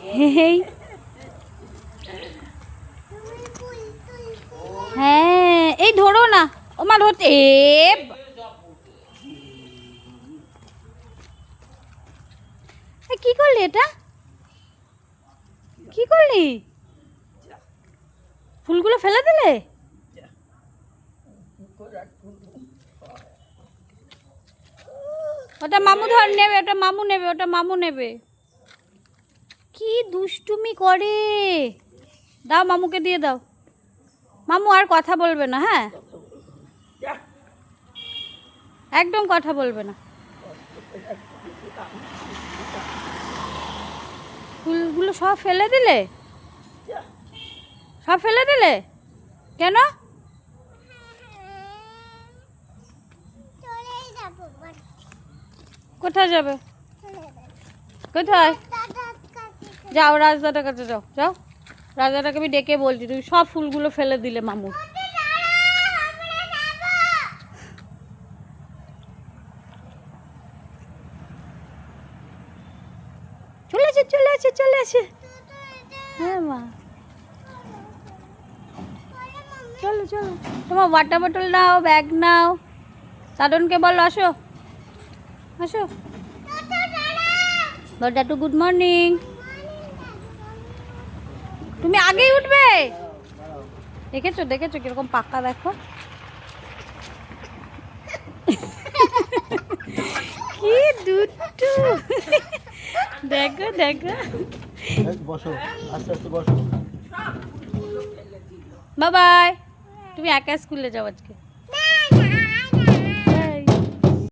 হেই হ্যাঁ এই ধরো না ওমা ধরতে কি করলি এটা কি করলি ফুলগুলো ফেলে দিলে ওটা মামু ধর নেবে ওটা মামু নেবে ওটা মামু নেবে কি দুষ্টুমি করে দাও মামুকে দিয়ে দাও মামু আর কথা বলবে না হ্যাঁ একদম কথা বলবে না ফুলগুলো সব ফেলে দিলে সব ফেলে দিলে কেন কোথায় যাবে কোথায় যাও রাজদাটার কাছে যাও যাও রাজাটাকে আমি ডেকে বলছি তুমি সব ফুলগুলো ফেলে দিলে মামু চলে আসে চলে আসে চলে আসে হ্যাঁ মা চলো চলো তোমার ওয়াটার বোতল নাও ব্যাগ নাও সাধনকে বলো আসো আসো বড়দাটু গুড মর্নিং তুমি আগেই উঠবে দেখেছো দেখেছো কিরকম পাক্কা দেখো কি দুষ্টু দেখো দেখো বসো আস্তে আস্তে বসো বাই বাই তুমি একা স্কুলে যাও আজকে